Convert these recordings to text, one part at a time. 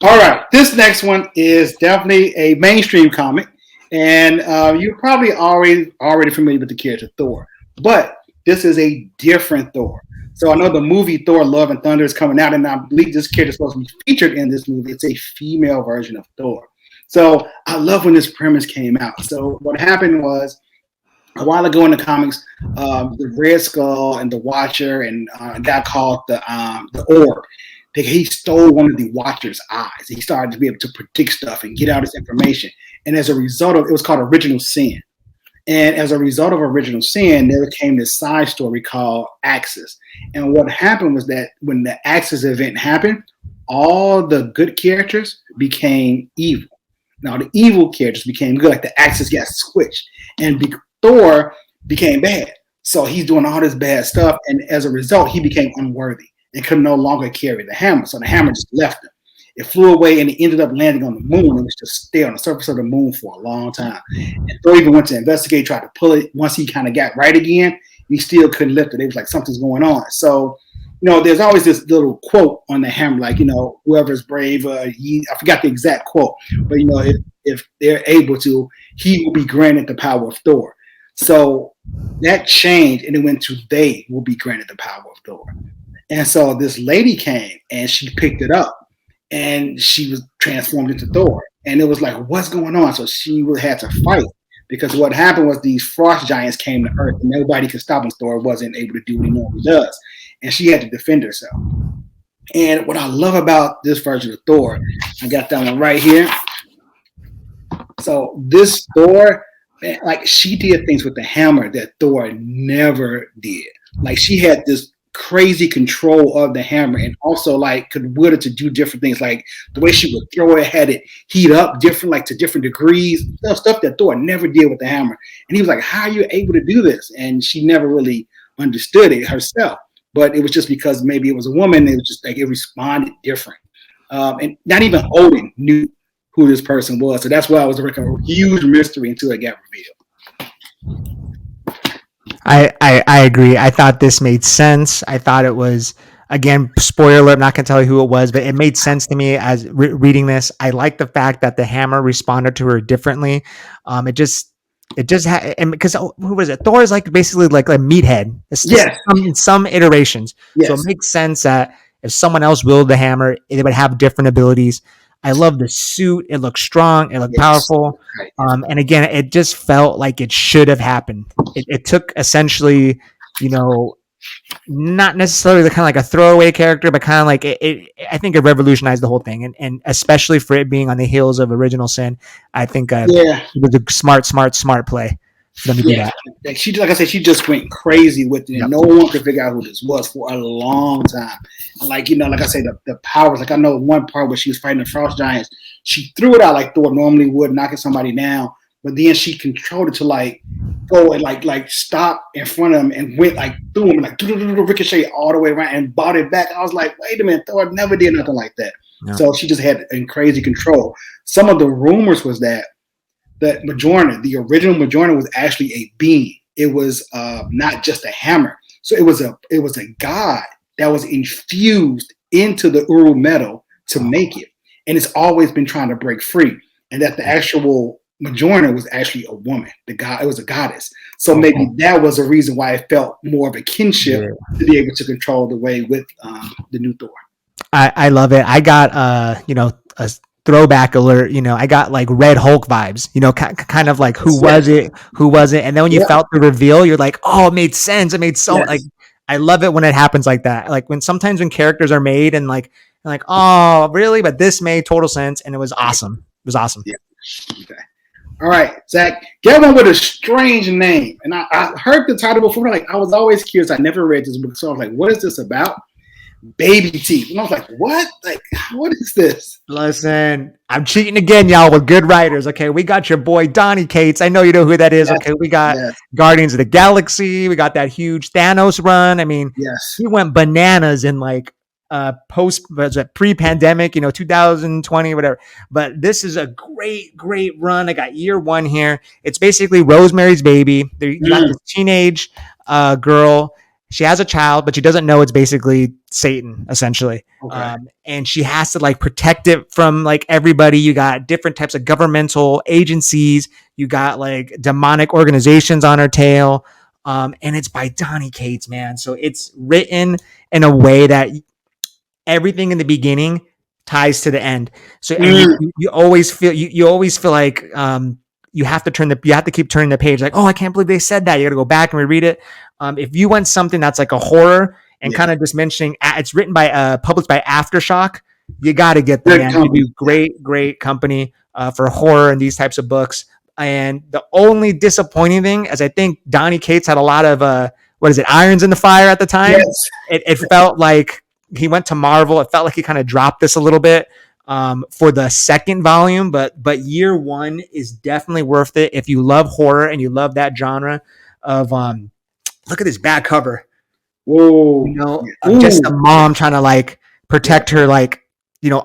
All right, this next one is definitely a mainstream comic, and you're probably already familiar with the character Thor, but this is a different Thor. So I know the movie Thor: Love and Thunder is coming out, and I believe this character is supposed to be featured in this movie. It's a female version of Thor. So I love when this premise came out. So what happened was a while ago in the comics, the Red Skull and the Watcher and a guy called the Orb. He stole one of the Watcher's eyes. He started to be able to predict stuff and get out his information. And as a result of it was called Original Sin. And as a result of Original Sin, there came this side story called Axis. And what happened was that when the Axis event happened, all the good characters became evil. Now the evil characters became good, like the Axis got switched, and Thor became bad. So he's doing all this bad stuff, and as a result, he became unworthy and could no longer carry the hammer. So the hammer just left him. It flew away, and it ended up landing on the moon. It was just stay on the surface of the moon for a long time. And Thor even went to investigate, tried to pull it. Once he kind of got right again, he still couldn't lift it. It was like something's going on. So there's always this little quote on the hammer, like, whoever's brave, I forgot the exact quote, but, if they're able to, he will be granted the power of Thor. So that changed, and it went to they will be granted the power of Thor. And so this lady came, and she picked it up, and she was transformed into Thor. And it was like, what's going on? So she had to fight, because what happened was these frost giants came to Earth, and nobody could stop him. Thor wasn't able to do what he normally does. And she had to defend herself. And what I love about this version of Thor, I got that one right here. So this Thor, like, she did things with the hammer that Thor never did. Like, she had this crazy control of the hammer, and also like could wield it to do different things. Like the way she would throw it, had it heat up different, like to different degrees, stuff that Thor never did with the hammer. And he was like, how are you able to do this? And she never really understood it herself. But it was just because maybe it was a woman. It was just like it responded different. And not even Odin knew who this person was. So that's why it was a huge mystery until it got revealed. I agree. I thought this made sense. I thought it was, again, spoiler alert, I'm not going to tell you who it was, but it made sense to me as reading this. I like the fact that the hammer responded to her differently. It just and because who was it? Thor is like basically like a meathead. Yes. In some iterations. Yes. So it makes sense that if someone else wielded the hammer, they would have different abilities. I love the suit. It looked strong. It looked powerful. And again, it just felt like it should have happened. It took essentially, not necessarily the kind of like a throwaway character, but kind of like I think it revolutionized the whole thing. And especially for it being on the heels of Original Sin, I think it was a smart play for them to do that. Like I said, she just went crazy with it. And no one could figure out who this was for a long time. And like I said, the powers, like I know one part where she was fighting the frost giants, she threw it out like Thor normally would, knocking somebody down. But then she controlled it to like go and like stop in front of him and went like through him, like ricochet all the way around and bought it back. I was like, wait a minute, Thor never did nothing like that. Yeah. So she just had crazy control. Some of the rumors was that Mjolnir, the original Mjolnir, was actually a being. It was not just a hammer. So it was a god that was infused into the Uru metal to make it, and it's always been trying to break free. And that the actual Mjolnir was actually a woman. It was a goddess. So maybe that was a reason why it felt more of a kinship to be able to control the way with the new Thor. I love it. I got a throwback alert. I got like Red Hulk vibes. Kind of like who was it? And then when you felt the reveal, you're like, oh, it made sense. It made so like. I love it when it happens like that. Like when characters are made and like, oh, really? But this made total sense, and it was awesome. It was awesome. Yeah. Okay. All right, Zach, get one with a strange name. And I heard the title before. Like, I was always curious. I never read this book, so I was like, what is this about? Baby teeth. And I was like, what? Like, what is this? Listen, I'm cheating again, y'all, with good writers. Okay, we got your boy Donny Cates. I know you know who that is. Okay, we got Guardians of the Galaxy. We got that huge Thanos run. I mean, he went bananas in like pre-pandemic, 2020, whatever. But this is a great run. I got year one here. It's basically Rosemary's Baby. You got this teenage girl, She has a child, but she doesn't know it's basically Satan, essentially. Okay. And she has to like protect it from like everybody. You got different types of governmental agencies. You got like demonic organizations on her tail. And it's by Donny Cates, man. So it's written in a way that everything in the beginning ties to the end. So and Mm, you always feel you always feel like you have to keep turning the page like, oh, I can't believe they said that. You got to go back and reread it. If you want something that's like a horror and yeah. kind of just mentioning it's written by published by Aftershock, you got to get them, Good man. They company. do great company for horror and these types of books. And the only disappointing thing is I think Donny Cates had a lot of what is it, irons in the fire at the time. Yes. It felt like he went to Marvel. It felt like he kind of dropped this a little bit for the second volume, but year one is definitely worth it if you love horror and you love that genre of look at this back cover, Whoa. you know, Yeah. of just a Ooh. mom trying to like Yeah. protect her like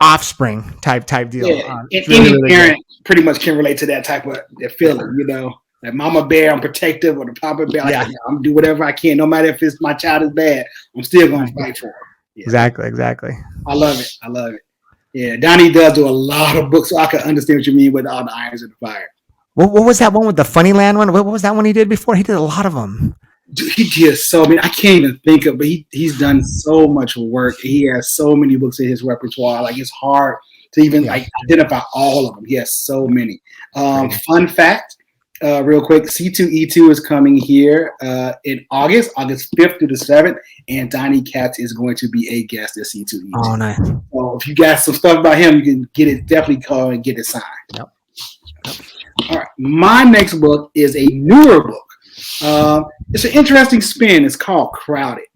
offspring type deal. Yeah. And It's really any really good. parent pretty much can relate to that type of that feeling, Like mama bear, I'm protective, or the papa bear, like Yeah, I'm do whatever I can, no matter if it's my child is bad, I'm still gonna fight for him. Yeah. exactly. I love it. I love it. Yeah, Donnie does do a lot of books, so I can understand what you mean with all the irons in the fire. What was that one with the Funnyland one? What was that one he did before? He did a lot of them. Dude, he did so many. I can't even think of, but he's done so much work. He has so many books in his repertoire. Like it's hard to even Yeah, like identify all of them. He has so many. crazy. Fun fact, real quick: C2E2 is coming here in August 5th through the 7th, and Donnie Katz is going to be a guest at C2E2. Oh, nice. So if you got some stuff about him, you can get it. Definitely call and get it signed. Yep. All right, my next book is a newer book. It's an interesting spin. It's called Crowded.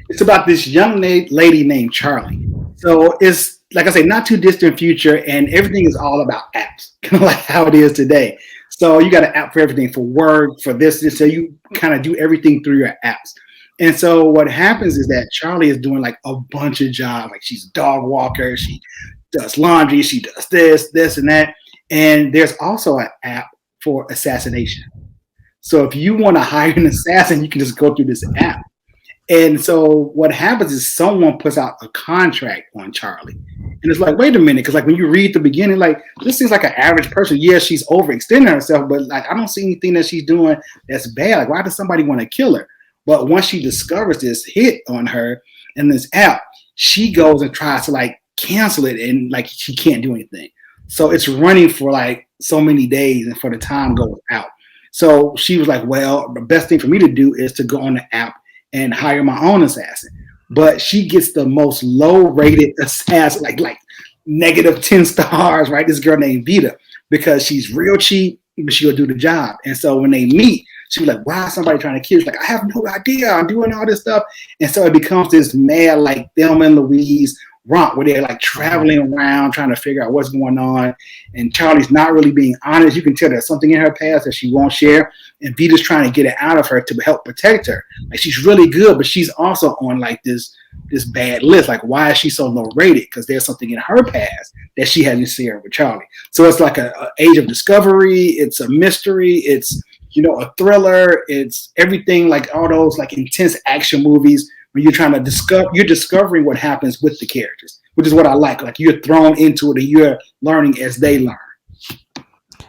It's about this young lady named Charlie. So it's like I say, not too distant future, and everything is all about apps, kind of like how it is today. So you got an app for everything, for work, for this. So you kind of do everything through your apps. And so what happens is that Charlie is doing like a bunch of jobs. Like she's a dog walker, she does laundry, she does this, and that. And there's also an app for assassination. So if you want to hire an assassin, you can just go through this app. And so what happens is someone puts out a contract on Charlie. And it's like, wait a minute, because like when you read the beginning, like this seems like an average person. Yeah, she's overextending herself, but like I don't see anything that she's doing that's bad. Like, why does somebody want to kill her? But once she discovers this hit on her in this app, she goes and tries to like cancel it, and like she can't do anything. So it's running for like so many days, and for the time goes out. So she was like, well, the best thing for me to do is to go on the app and hire my own assassin. But she gets the most low-rated assassin, like negative 10 stars, right? This girl named Vita, because she's real cheap, but she'll do the job. And so when they meet, she was like, why is somebody trying to kill? She's like, I have no idea. I'm doing all this stuff. And so it becomes this mad, like Thelma and Louise romp where they're like traveling around trying to figure out what's going on. And Charlie's not really being honest. You can tell there's something in her past that she won't share. And Vita's trying to get it out of her to help protect her. Like she's really good, but she's also on like this bad list. Like, why is she so low rated? Because there's something in her past that she hasn't shared with Charlie. So it's like a age of discovery. It's a mystery. It's a thriller. It's everything like all those like intense action movies where you're trying to you're discovering what happens with the characters, which is what I like. Like you're thrown into it and you're learning as they learn.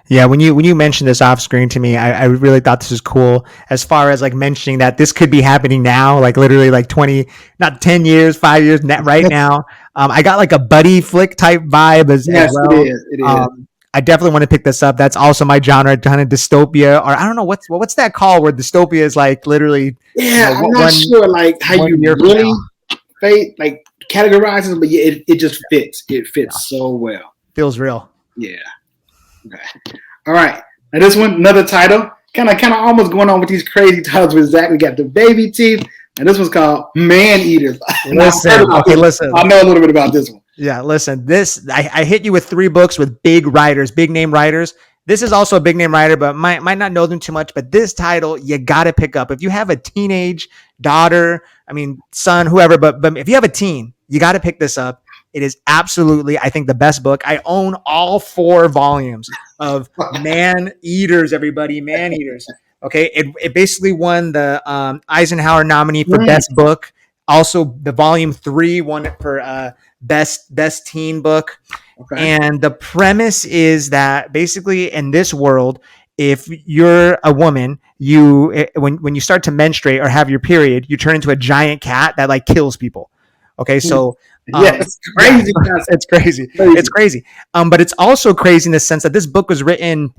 Yeah, when you mentioned this off screen to me, I really thought this was cool. As far as like mentioning that this could be happening now, like literally like 10 years, 5 years right now. I got like a buddy flick type vibe as well. It is. It is. I definitely want to pick this up. That's also my genre, kind of dystopia, or I don't know what's that called, where dystopia is like literally. Yeah, I'm not sure like how you really like categorizes, but yeah, it just fits. It fits so well. Feels real. Yeah. Okay. All right. Now this one, another title, kind of almost going on with these crazy titles with Zach. We got The Baby Teeth, and this one's called Man Eaters. Listen. I know a little bit about this one. Yeah, listen. This I hit you with 3 books with big name writers. This is also a big name writer, but might not know them too much. But this title you got to pick up if you have a teenage daughter. I mean, son, whoever. But if you have a teen, you got to pick this up. It is absolutely, I think, the best book. I own all 4 volumes of Man Eaters. Everybody, Man Eaters. Okay, it basically won the Eisenhower nominee for Mm, best book. Also, the volume 3 won it for best teen book. okay. And the premise is that basically in this world, if you're a woman, when you start to menstruate or have your period, you turn into a giant cat that like kills people. Okay, Mm. so Yes, yeah, crazy concept. it's crazy. Crazy. It's crazy. But it's also crazy in the sense that this book was written,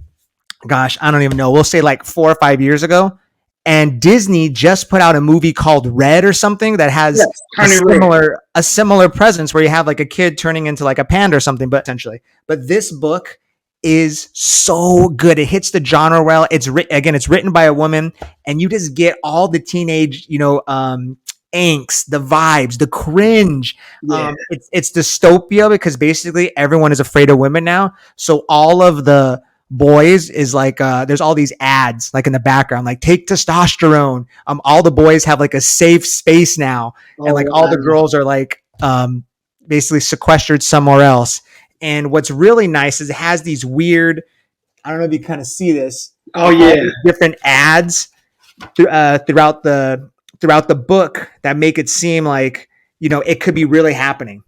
gosh, I don't even know. We'll say like 4 or 5 years ago. And Disney just put out a movie called Red or something that has Yes, turning red. a similar presence where you have like a kid turning into like a panda or something, but essentially. But this book is so good. It hits the genre well. It's written by a woman, and you just get all the teenage, angst, the vibes, the cringe. Yeah, It's dystopia because basically everyone is afraid of women now. So all of the boys is like there's all these ads like in the background, like take testosterone. All the boys have like a safe space now, and oh like all wow. the girls are like basically sequestered somewhere else. And what's really nice is it has these weird, I don't know if you kind of see this, Oh yeah, different ads throughout the book that make it seem like it could be really happening.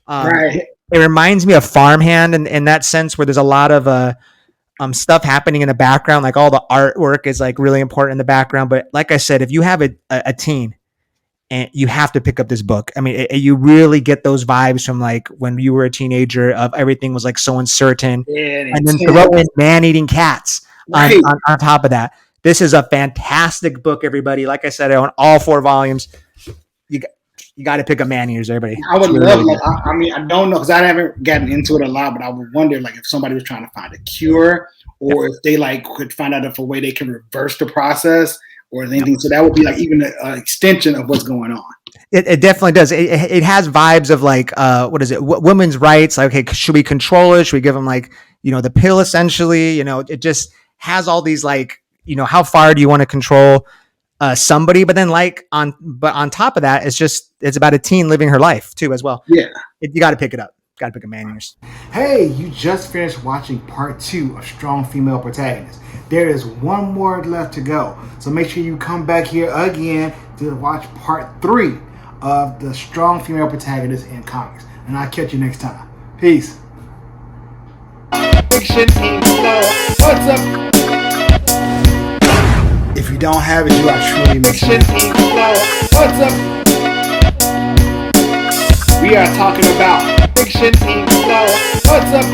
right. It reminds me of Farmhand in that sense, where there's a lot of stuff happening in the background, like all the artwork is like really important in the background. But like I said, if you have a teen, and you have to pick up this book. I mean, you really get those vibes from like when you were a teenager of everything was like so uncertain, Yeah, and then intense. throw in man-eating cats Right. on top of that. This is a fantastic book, everybody. Like I said, I own all 4 volumes. You got, you got to pick up man-eaters, everybody. I would It's really, love, really like, I mean, I don't know because I haven't gotten into it a lot, but I would wonder, like, if somebody was trying to find a cure, good. or if they like could find out if a way they can reverse the process or anything. So that would be like even an extension of what's going on. It definitely does. It has vibes of like what is it? Women's rights. Like, okay, should we control it? Should we give them like the pill essentially? It just has all these like how far do you want to control somebody? But then on top of that, it's about a teen living her life too as well. Yeah. You got to pick it up. Got to pick a man-ears. Hey, you just finished watching part 2 of Strong Female Protagonist. There is one more left to go. So make sure you come back here again to watch part 3 of the Strong Female Protagonist in comics. And I'll catch you next time. Peace. What's up? If you don't have it, you are truly missing out. What's up? We are talking about Fiction Equals Flow. What's up?